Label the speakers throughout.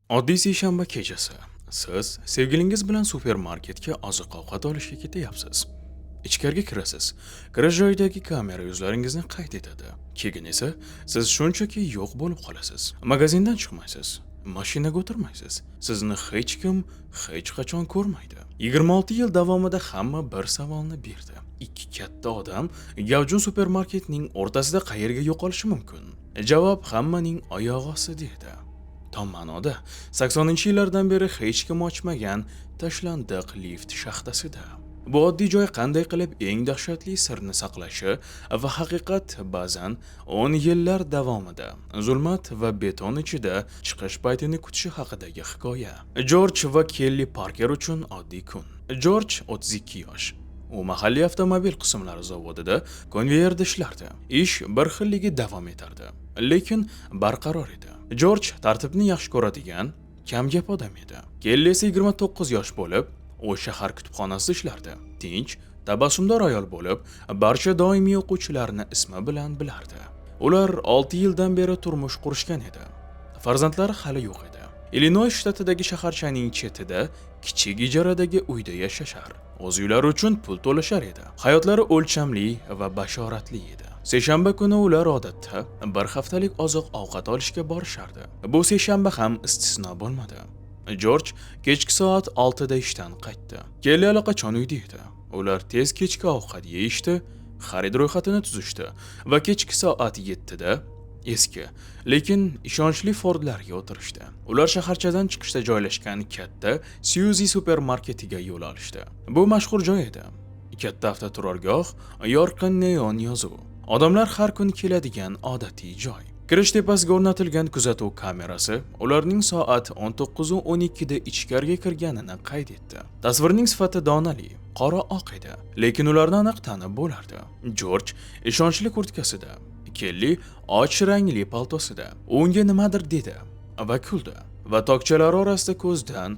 Speaker 1: Oddiy seshanba kechasi. Siz sevgilingiz bilan supermarketga oziq-ovqat olishga ketyapsiz. Ichkariga kirasiz. Kirish joyidagi kamera yuzlaringizni qayd etadi. Keyin esa siz shunchaki yo'q bo'lib qolasiz. Magazindan chiqmaysiz. Mashinaga o'tirmaysiz. Sizni hech kim hech qachon ko'rmaydi. 26 yil davomida hamma bir savolni berdi. Ikki katta odam gavjum supermarketning o'rtasida qayerga yo'qolishi mumkin? Javob hammaning oyog'i ostida edi. Tom ma'noda 80-yillardan beri hech kim ochmagan tashlandiq lift shaxtasida. Bu oddiy joy qanday qilib eng dahshatli sirni saqlashi va haqiqat ba'zan 10 yillar davomida zulmat va beton ichida chiqish paytini kutishi haqidagi hikoya. Jorj va Kelli Parker uchun oddiy kun. Jorj 32 yosh. U mahalliy avtomobil qismlari zavodida konveyerda ishlardi. Ish bir xilligi davom etardi, lekin barqaror edi. Jorj tartibni yaxshi ko'radigan, kam gap odam edi. Kelli esa 29 yosh bo'lib, u shahar kutubxonasida ishlardi. Tinch, tabassumdor ayol bo'lib, barcha doimiy o'quvchilarni ismi bilan bilardi. Ular 6 yildan beri turmush qurishgan edi. Farzandlari hali yo'q edi. Illinois shtatidagi shaharchaning chetida kichik ijaradagi uyda yashashar. O'z uylari uchun pul to'lashar edi. Hayotlari o'lchamli va bashoratli edi. Seshanba kuni ular odatda bir haftalik oziq-ovqat olishga borishardi. Bu seshanba ham istisno bo'lmadi. Jorj kechki soat 6 da ishdan qaytdi. Kelli allaqachon uyda edi. Ular tez kechki ovqat yeyishdi, xarid ro'yxatini tuzishdi va kechki soat 7 da eski, lekin ishonchli Fordlarga o'tirishdi. Ular shaharchadan chiqishda joylashgan katta Suzy supermarketiga yo'l olishdi. Bu mashhur joy edi. Katta avtoturargoh, yorqin neon yozuv. Odamlar har kun keladigan odatiy joy. Kirish tepasiga o'rnatilgan kuzatuv kamerasi ularning soat 19:12 da ichkariga kirganini qayd etdi. Tasvirning sifati donali, qora-oq edi, lekin ularni aniq tanib bo'lardi. Jorj ishonchli kurtkasida, Kelli och rangli paltosida. Unga nimadir dedi va kuldi va tokchalar orasida ko'zdan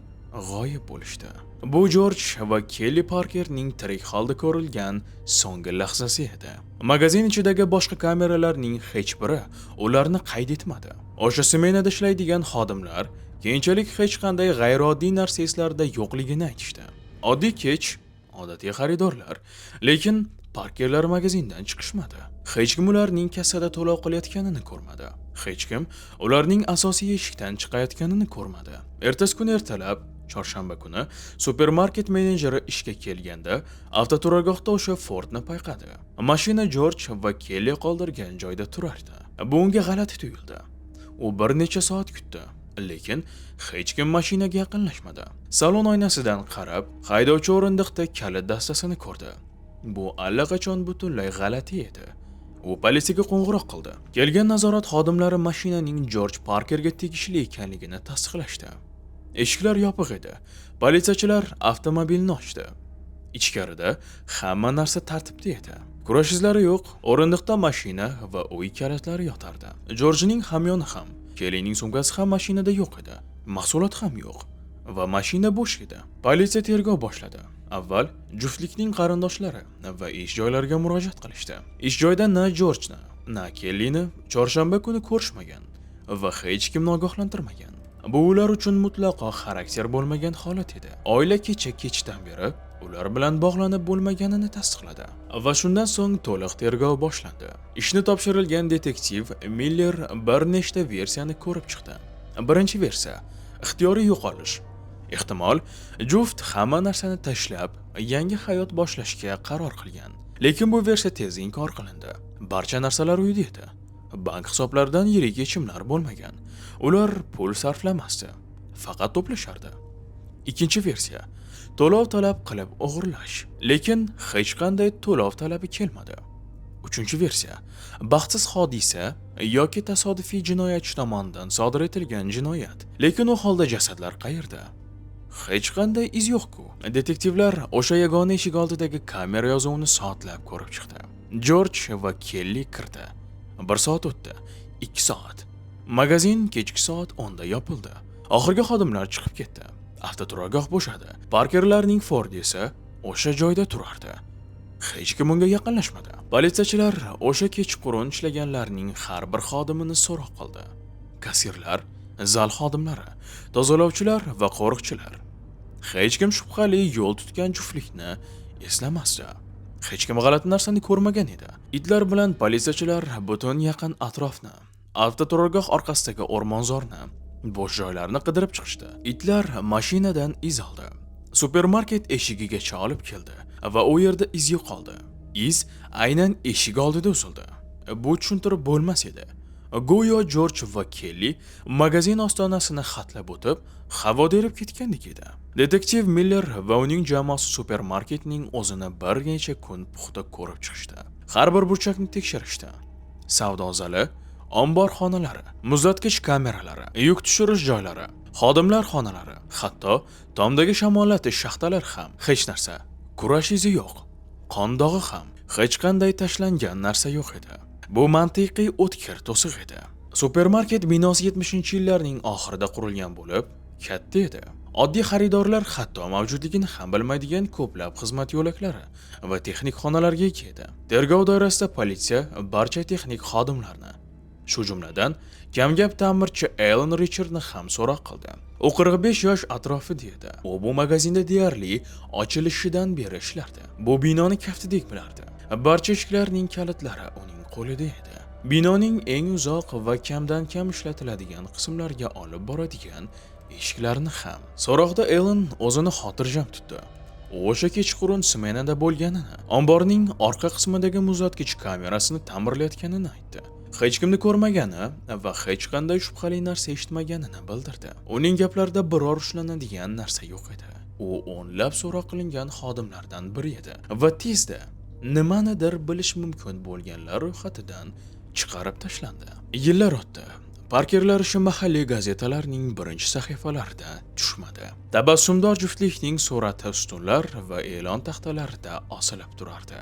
Speaker 1: g'oyib bo'lishdi. Bu Jorj va Kelli Parkerning tirik holda ko'rilgan so'nggi lahzasi edi. Magazin ichidagi boshqa kameralarning hech biri ularni qayd etmadi. O'sha smenada ishlaydigan xodimlar keyinchalik hech qanday g'ayrioddiy narsa eslarida yo'qligini aytishdi. Oddiy kech, odatiy xaridorlar, lekin Parkerlar magazindan chiqishmadi. Hech kim ularning kassada to'lov qilayotganini ko'rmadi. Hech kim ularning asosiy eshikdan chiqayotganini ko'rmadi. Ertasi kuni ertalab, chorshanba kuni, supermarket menejeri ishga kelganda avtoturargohda o'sha Fordni payqadi. Mashina Jorj va Kelli qoldirgan joyda turardi. Bu unga g'alati tuyuldi. U bir necha soat kutdi, lekin hech kim mashinaga yaqinlashmadi. Salon oynasidan qarab, haydovchi o'rindiqda kalit dastasini ko'rdi. Bu allaqachon butunlay g'alati edi. U politsiyaga qo'ng'iroq qildi. Kelgan nazorat xodimlari mashinaning Jorj Parkerga tegishli ekanligini tasdiqlashdi. Eshiklar yopiq edi. Politsiyachilar avtomobilni ochdi. Ichkarida hamma narsa tartibda edi. Kurash izlari yo'q, o'rindiqda mashina va uy kalitlari yotardi. Jorjning hamyoni ham, Kellining sumkasi ham mashinada yo'q edi. Mahsulot ham yo'q va mashina bo'sh edi. Politsiya tergov boshladi. Avval juftlikning qarindoshlari va ish joylariga murojaat qilishdi. Ish joyida na Jorjni, na Kellini chorshanba kuni ko'rishmagan va hech kimni ogohlantirmagan. Bu ular uchun mutlaqo xarakter bo'lmagan holat edi. Oila kechdan beri ular bilan bog'lanib bo'lmaganini tasdiqladi va shundan so'ng to'liq tergov boshlandi. Ishni topshirilgan detektiv Miller bir nechta versiyani ko'rib chiqdi. Birinchi versiya ixtiyoriy yo'qolish. Ehtimol, juft hamma narsani tashlab, yangi hayot boshlashga qaror qilgan. Lekin bu versiya tez inkor qilindi. Barcha narsalar uyda edi. Bank hisoblaridan yirik yechimlar bo'lmagan. Ular pul sarflamasdi, faqat to'plashardi. Ikkinchi versiya to'lov talab qilib o'g'irlash, lekin hech qanday to'lov talabi kelmadi. Uchinchi versiya baxtsiz hodisa yoki tasodifiy jinoyatchi tomonidan sodir etilgan jinoyat, lekin u holda jasadlar qayerda? Hech qanday iz yo'q-ku. Detektivlar o'sha yagona eshik oldidagi kamera yozuvini soatlab ko'rib chiqdi. Jorj va Kelli kirdi. 1 soat o'tdi, 2 soat. Magazin kechki soat 10 da yopildi. Oxirgi xodimlar chiqib ketdi. Avtoturargoh bo'shadi. Parkerlarning Ford esa o'sha joyda turardi. Hech kim unga yaqinlashmadi. Politsiyachilar o'sha kechqurun ishlaganlarning har bir xodimini so'roq qildi. Kassirlar, zal xodimlari, tozalovchilar va qo'riqchilar. Hech kim shubhali yo'l tutgan juftlikni eslamasdi. Hech kim g'alati narsani ko'rmagan edi. Itlar bilan politsiyachilar butun yaqin atrofni, avtoturargoh orqasidagi o'rmonzorni, bo'sh joylarni qidirib chiqishdi. Itlar mashinadan iz oldi. Supermarket eshigigacha olib keldi va u yerda iz yo'qoldi. Iz aynan eshik oldida uzildi. Bu tushuntirib bo'lmas edi. Go'yo Jorj va Kelli magazin ostonasini xatlab o'tib, havoda erib ketgandek edi. Detektiv Miller va uning jamoasi supermarketning o'zini bir necha kun puxta ko'rib chiqishdi. Har bir burchakni tekshirishdi. Savdo zali, ombor xonalari, muzlatgich kameralari, yuk tushirish joylari, xodimlar xonalari, hatto tomdagi shamollatish shaxtalari ham hech narsa. Kurash izi yo'q. Qon dog'i ham, hech qanday tashlangan narsa yo'q edi. Bu mantiqiy o'tkir to'siq edi. Supermarket binosi 70-yillarning oxirida qurilgan bo'lib, katta edi. Oddiy xaridorlar hatto mavjudligini ham bilmaydigan ko'plab xizmat yo'laklari va texnik xonalarga ega edi. Tergov doirasida politsiya barcha texnik xodimlarni, shu jumladan kamgap ta'mirchi Alan Richardni ham so'roq qildi. U 45 yosh atrofida edi. U bu magazinda deyarli ochilishidan beri ishlardi. Bu binoni kaftidek bilardi. Barcha eshiklarning kalitlari uning qo'lida edi. Binoning eng uzoq va kamdan kam ishlatiladigan qismlarga olib boradigan eshiklarni ham. So'roqda Alan o'zini xotirjam tutdi. U o'sha kechqurun smenada bo'lganini, omborning orqa qismidagi muzlatgich kamerasini ta'mirlayotganini aytdi. Hech kimni ko'rmagani va hech qanday shubhali narsa eshitmaganini bildirdi. Uning gaplarida biror ushlanadigan narsa yo'q edi. U o'nlab so'roq qilingan xodimlardan biri edi va tezda nimanidir bilish mumkin bo'lganlar ro'yxatidan chiqarib tashlandi. Yillar o'tdi. Parkerlar ishi mahalliy gazetalarning birinchi sahifalarida tushmadi. Tabassumdor juftlikning surati ustunlar va e'lon taxtalarida osilib turardi.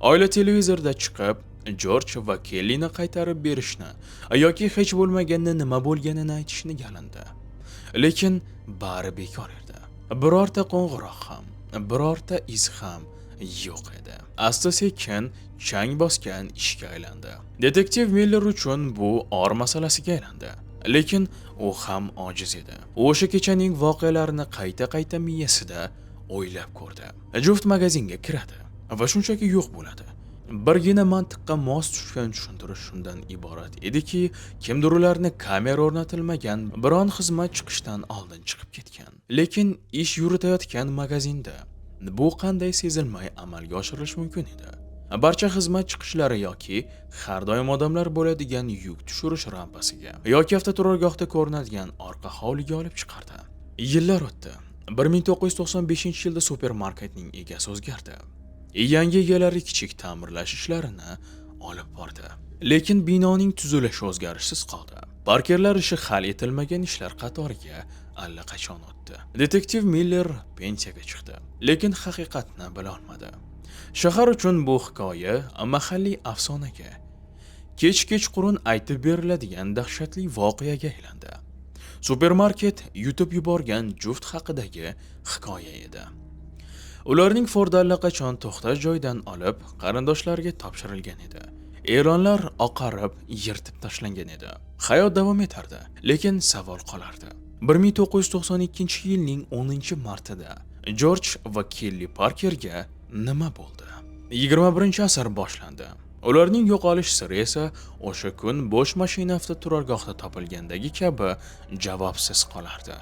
Speaker 1: Oila televizorda chiqib, Jorj va Kellini qaytarib berishni yoki hech bo'lmaganda nima bo'lganini aytishni yalindi. Lekin bari bekor edi. Birorta qo'ng'iroq ham, birorta iz ham yo'q edi. Asta-sekin chang bosgan ishga aylandi. Detektiv Miller uchun bu or masalasiga aylandi. Lekin u ham ojiz edi. U o'sha kechaning voqealarini qayta-qayta miyasida o'ylab ko'rdi. Juft magazinga kiradi va shunchaki yo'q bo'ladi. Birgina mantiqqa mos tushgan tushuntirish shundan iborat ediki, kimdir ularni kamera o'rnatilmagan biron xizmat chiqishdan oldin chiqib ketgan. Lekin ish yuritayotgan magazinda bu qanday sezilmay amalga oshirilish mumkin edi? Barcha xizmat chiqishlari yoki har doim odamlar bo'ladigan yuk tushirish rampasiga yoki avtoturargohda ko'rinadigan orqa hovliga olib chiqardi. Yillar o'tdi. 1995-yilda supermarketning egasi o'zgardi. Yangi egalari kichik ta'mirlash ishlarini olib bordi. Lekin binoning tuzilishi o'zgarishsiz qoldi. Parkerlar ishi hal etilmagan ishlar qatoriga allaqachon o'tdi. Detektiv Miller pensiyaga chiqdi, lekin haqiqatni bila olmadi. Shahar uchun bu hikoya mahalliy afsonaga, kech-kechqurun aytib beriladigan dahshatli voqeaga aylandi. Supermarket yutib yuborgan juft haqidagi hikoya edi. Ularning Ford allaqachon to'xtash joyidan olib qarindoshlariga topshirilgan edi. E'lonlar oqarib, yirtib tashlangan edi. Hayot davom etardi, lekin savol qolardi. 1992-yilning 10-martida Jorj va Kelli Parkerga nima bo'ldi? 21-asr boshlandi. Ularning yo'qolish siri esa o'sha kun bo'sh mashina avtoturargohda topilgandagi kabi javobsiz qolardi.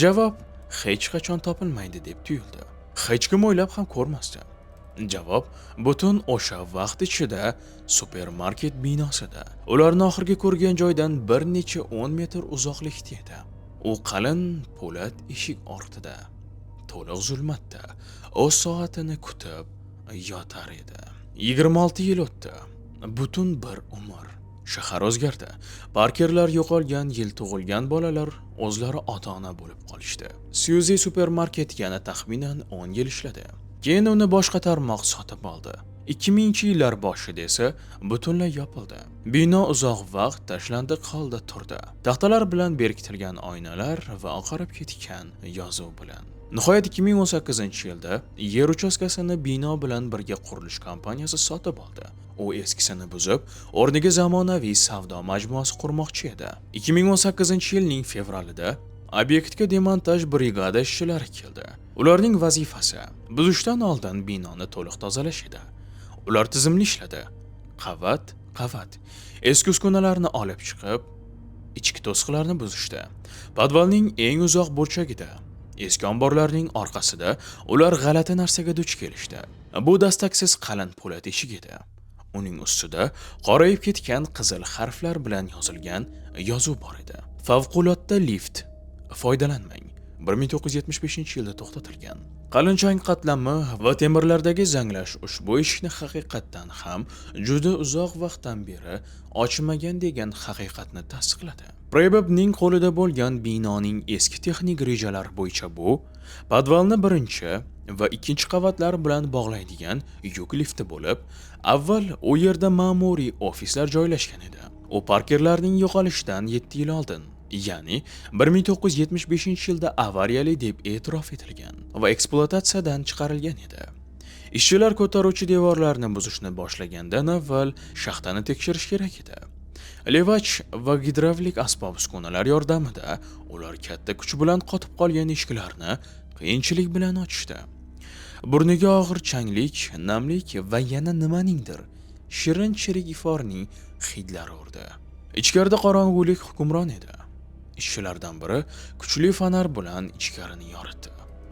Speaker 1: Javob hech qachon topilmaydi deb tuyuldi. Hech kim o'ylab ham ko'rmasdi. Javob butun o'sha vaqt ichida supermarket binosida, ularni oxirgi ko'rgan joydan bir necha 10 metr uzoqlikda edi. U qalin po'lat eshik ortida, to'liq zulmatda o'z soatini kutib yotar edi. 26 yil o'tdi. Butun bir umr. Shahar o'zgardi. Parkerlar yo'qolgan yil tug'ilgan bolalar o'zlari ota-ona bo'lib qolishdi. Suzy supermarket yana taxminan 10 yil ishladi. Keyin uni boshqa tarmoq sotib oldi. 2000-yillar boshida esa butunlay yopildi. Bino uzoq vaqt tashlandiq holda turdi. Taxtalar bilan berkitilgan oynalar va oqarib ketgan yozuv bilan. Nihoyat 2018-yilda yer uchastkasini bino bilan birga qurilish kompaniyasi sotib oldi. U eskisini buzib, o'rniga zamonaviy savdo majmuasi qurmoqchi edi. 2018-yilning fevralida obyektga demontaj brigada ishchilari keldi. Ularning vazifasi buzishdan oldin binoni to'liq tozalash edi. Ular tizimli ishladi. Qavat eski uskunalarni olib chiqib, ichki to'siqlarni buzishdi. Podvalning eng uzoq burchagida, eski omborlarning orqasida ular g'alati narsaga duch kelishdi. Bu dastaksiz qalin po'lat eshik edi. Uning ustida qorayib ketgan qizil harflar bilan yozilgan yozuv bor edi. Favqulodda lift. Foydalanmang. 1975-yilda to'xtatilgan. Qalin chang qatlami va temirlardagi zanglash ushbu eshikni haqiqatdan ham juda uzoq vaqtdan beri ochmagan degan haqiqatni tasdiqladi. Prebebning qo'lida bo'lgan binoning eski texnik rejalari bo'yicha bu podvalni birinchi va ikkinchi qavatlar bilan bog'laydigan yuk lifti bo'lib, avval u yerda ma'muriy ofislar joylashgan edi. U parkerlarning yo'qolishidan 7 yil oldin, ya'ni 1975-yilda avariyali deb e'tirof etilgan va ekspluatatsiyadan chiqarilgan edi. Ishchilar ko'taruvchi devorlarni buzishni boshlagandan avval shaxtani tekshirish kerak edi. Levach va gidravlik asbob-uskunalar yordamida ular katta kuch bilan qotib qolgan eshiklarni qiyinchilik bilan ochishdi. Burniga og'ir changlik, namlik va yana nimaningdir shirin chirik iforning hidlari urdi. Ichkarida qorong'ulik hukmron edi. Ishchilardan biri kuchli fonar bilan ichkarini yoritdi.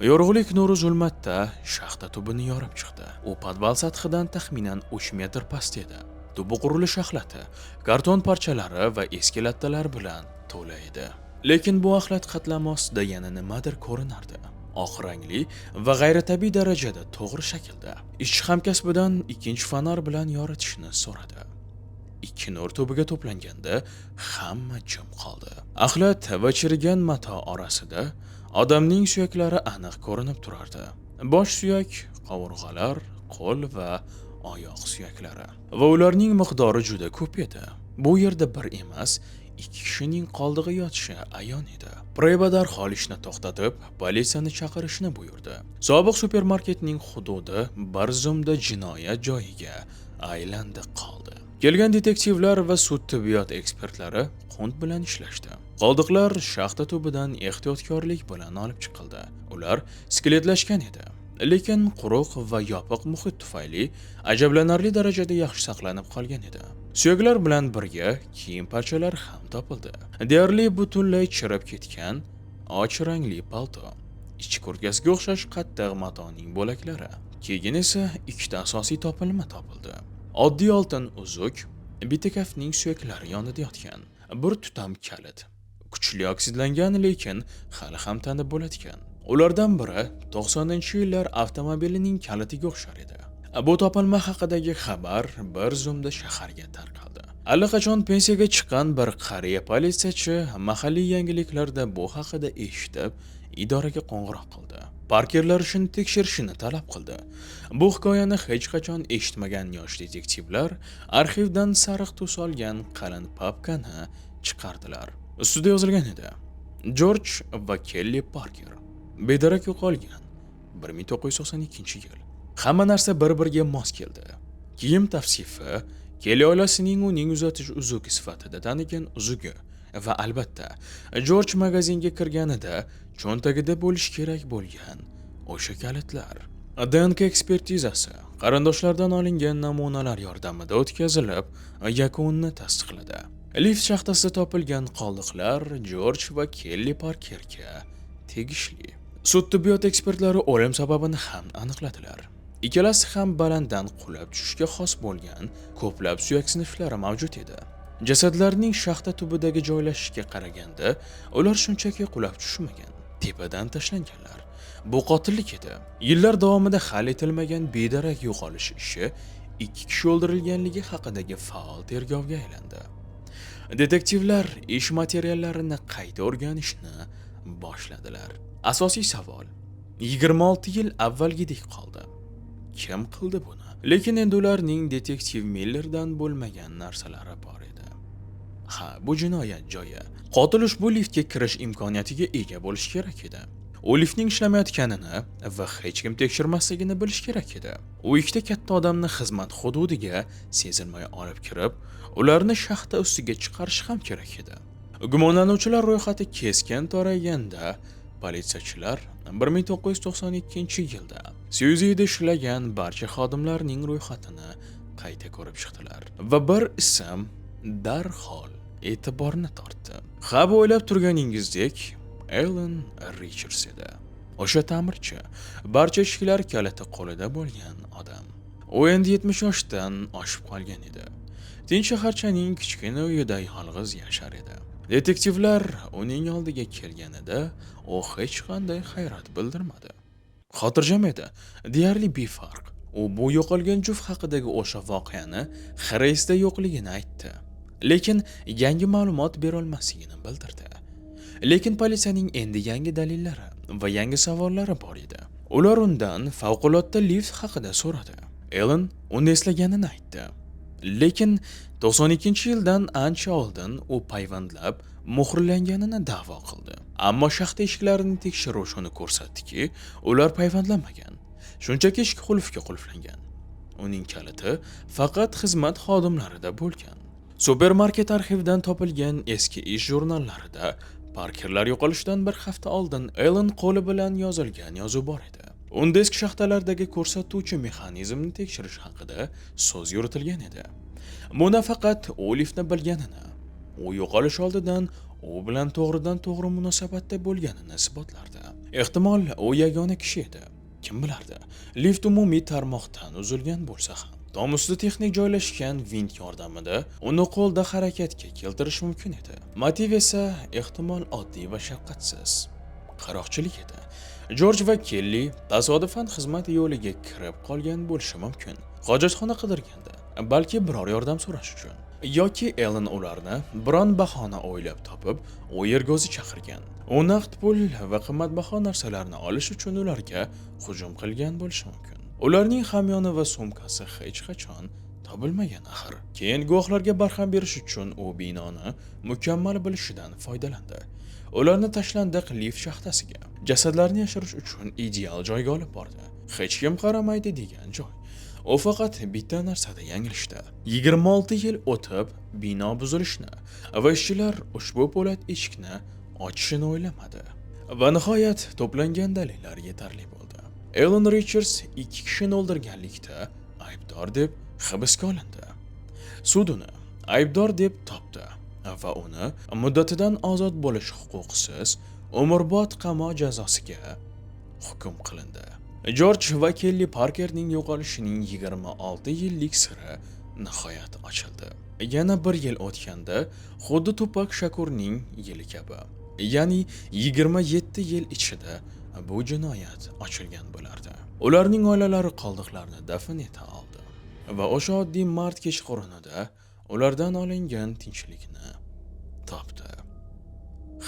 Speaker 1: Yorug'lik nuri zulmatda shaxta tubini yorib chiqdi. U podval sathidan taxminan 3 metr past edi. Tubi qurilish axlati, karton parchalari va eski lattalar bilan to'la edi. Lekin bu axlat qatlami ostida yana nimadir ko'rinardi. Oq rangli va g'ayritabiiy darajada to'g'ri shaklda. Ishchi hamkasbidan ikkinchi fonar bilan yoritishni so'radi. Ikki nur tubiga to'planganda hamma jim qoldi. Axlat va chirigan mato orasida odamning suyaklari aniq ko'rinib turardi. Bosh suyak, qovurg'alar, qo'l va oyoq suyaklari. Va ularning miqdori juda ko'p edi. Bu yerda bir emas, 2 kishining qoldig'i yotishi ayon edi. Preba darhol ishni to'xtatib, politsiyani chaqirishni buyurdi. Sobiq supermarketning hududi bir zumda jinoyat joyiga aylandi qoldi. Kelgan detektivlar va sud tibbiyot ekspertlari qunt bilan ishlashdi. Qoldiqlar shaxta tubidan ehtiyotkorlik bilan olib chiqildi. Ular skeletlashgan edi, lekin quruq va yopiq muhit tufayli ajablanarli darajada yaxshi saqlanib qolgan edi. Suyaklar bilan birga kiyim parchalari ham topildi. Deyarli butunlay chirib ketgan och rangli palto, ichki kurtkasiga o'xshash qattiq matoning bo'laklari. Keyin esa ikkita asosiy topilma topildi. Oddiy oltin uzuk bitta kaftning suyaklari yonida yotgan. Bir tutam kalit. Kuchli oksidlangan, lekin hali ham tanib bo'ladigan. Ulardan biri 90-yillar avtomobilining kalitiga o'xshar edi. Bu topilma haqidagi xabar bir zumda shaharga tarqaldi. Allaqachon pensiyaga chiqqan bir qariya politsiyachi mahalliy yangiliklarda bu haqida eshitib, idoraga qo'ng'iroq qildi. Parkerlar ishini tekshirishini talab qildi. Bu hikoyani hech qachon eshitmagan yosh detektivlar arxivdan sariq tus olgan qalin papkani chiqardilar. Ustida yozilgan edi: Jorj va Kelli Parker bedarak yo'qolgan 1992-yil. Hamma narsa bir-biriga mos keldi. Kiyim tavsifi Kelli oilasining uning uzatish uzugi sifatida tanigan uzugi va albatta Jorj magazinga kirganida cho'ntagida bo'lish kerak bo'lgan o'sha kalitlar. DNK ekspertizasi qarindoshlardan olingan namunalar yordamida o'tkazilib, yakunni tasdiqladi. Lift shaxtasida topilgan qoldiqlar Jorj va Kelli Parkerga tegishli. Sud tibbiyot ekspertlari o'lim sababini ham aniqladilar. Ikkalasi ham balanddan qulab tushishga xos bo'lgan ko'plab suyak sinflari mavjud edi. Jasadlarning shaxta tubidagi joylashishiga qaraganda, ular shunchaki qulab tushmagan, tepadan tashlanganlar. Bu qotillik edi. Yillar davomida hal etilmagan bedarak yo'qolish ishi 2 kishi o'ldirilganligi haqidagi faol tergovga aylandi. Detektivlar ish materiallarini qayta o'rganishni boshladilar. Asosiy savol 26 yil avvalgidek qoldi. Kim qildi buni Lekin endi ularning detektiv Millerdan bo'lmagan narsalari bor edi. Ha, bu jinoyat joyi. Qotil ushbu liftga kirish imkoniyatiga ega bo'lishi kerak edi. U liftning ishlamayotganini va hech kim tekshirmasligini bilish kerak edi. U ikkita katta odamni xizmat hududiga sezilmay olib kirib, ularni shaxta ustiga chiqarishi ham kerak edi. Gumonlanuvchilar ro'yxati keskin to'rayganda, politsiyachilar 1992-yilda Syuzida ishlagan barcha xodimlarning ro'yxatini qayta ko'rib chiqdilar va bir ism darhol e'tiborni tortdi. Ha, bu o'ylab turganingizdek, Alan Richards edi. O'sha ta'mirchi, barcha eshiklar kaliti qo'lida bo'lgan odam. U endi 70 yoshdan oshib qolgan edi. Tinch shaharchaning kichkina uyida yolg'iz yashar edi. Detektivlar uning oldiga kelganida u hech qanday hayrat bildirmadi. Xotirjam edi, deyarli befarq. U bu yo'qolgan juft haqidagi o'sha voqeani xaresda yo'qligini aytdi. Lekin yangi ma'lumot bera olmasligini bildirdi. Lekin politsiyaning endi yangi dalillari va yangi savollari bor edi. Ular undan favqulodda lift haqida so'radi. Alan uni eslaganini aytdi. Lekin 92-yildan ancha oldin u payvandlab muhrlanganini da'vo qildi. Ammo shaxta eshiklarini tekshiruv shuni ko'rsatdiki, ular payvandlanmagan. Shunchaki eshik qulfga qulflangan. Uning kaliti faqat xizmat xodimlarida bo'lgan. Supermarket arxividan topilgan eski ish jurnallarida Parkerlar yo'qolishidan bir hafta oldin Alan qo'li bilan yozilgan yozuv bor edi. Unda eski shaxtalardagi ko'rsatuvchi mexanizmni tekshirish haqida so'z yuritilgan edi. Bunda faqat u liftni bilganini, u yo'qolish oldidan u bilan to'g'ridan-to'g'ri munosabatda bo'lganini isbotlardi. Ehtimol u yagona kishi edi. Kim bilardi? Lift umumiy tarmoqdan uzilgan bo'lsa ham, tom ustida texnik joylashgan vint yordamida uni qo'lda harakatga keltirish mumkin edi. Motiv esa ehtimol oddiy va shafqatsiz qaroqchilik edi. Jorj va Kelli tasodifan xizmat yo'liga kirib qolgan bo'lishi mumkin. Hojatxona qidirganda, balki biror yordam so'rash uchun, yoki Alan ularni biron bahona o'ylab topib, u yerga o'zi chaqirgan. U naqd pul va qimmatbaho narsalarni olish uchun ularga hujum qilgan bo'lishi mumkin. Ularning hamyoni va sumkasi hech qachon topilmagan axir. Keyin guvohlarga barham berish uchun u binoni mukammal bilishidan foydalandi. Ularni tashlandiq lift shaxtasiga, jasadlarni yashirish uchun ideal joyga olib bordi. Hech kim qaramaydi degan joy. U faqat bitta narsada yanglishdi. 26 yil o'tib, bino buzilishni va ishchilar ushbu po'lat eshikni ochishini o'ylamadi. Va nihoyat to'plangan dalillar yetarli bo'ldi. Alan Richards 2 kishini o'ldirganlikda aybdor deb hibsga olindi. Sud uni aybdor deb topdi va uni muddatidan ozod bo'lish huquqisiz umrbod qamoq jazosiga hukm qilindi. Jorj va Kelli Parkerning yo'qolishining 26 yillik siri nihoyat ochildi. Yana bir yil o'tganda, xuddi Tupac Shakurning yili kabi, ya'ni 27 yil ichida bu jinoyat ochilgan bo'lardi. Ularning oilalari qoldiqlarni dafn eta oldi va o'sha oddiy mart kechqurunida ulardan olingan tinchlikni topdi.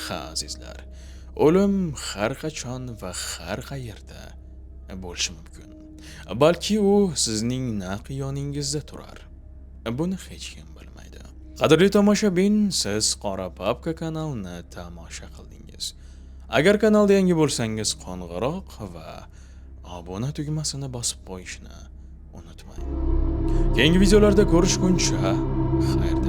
Speaker 1: Ha, azizlar, o'lim har qachon va har qayerda bo'lishi mumkin. Balki u sizning naq yoningizda turar. Buni hech kim bilmaydi. Qadrli tomoshabin, siz Qora Papka kanalini tomosha qildingiz. Agar kanalda yangi bo'lsangiz, qo'ng'iroq va obuna tugmasini bosib qo'yishni unutmang. Keyingi videolarda ko'rishguncha, xayr.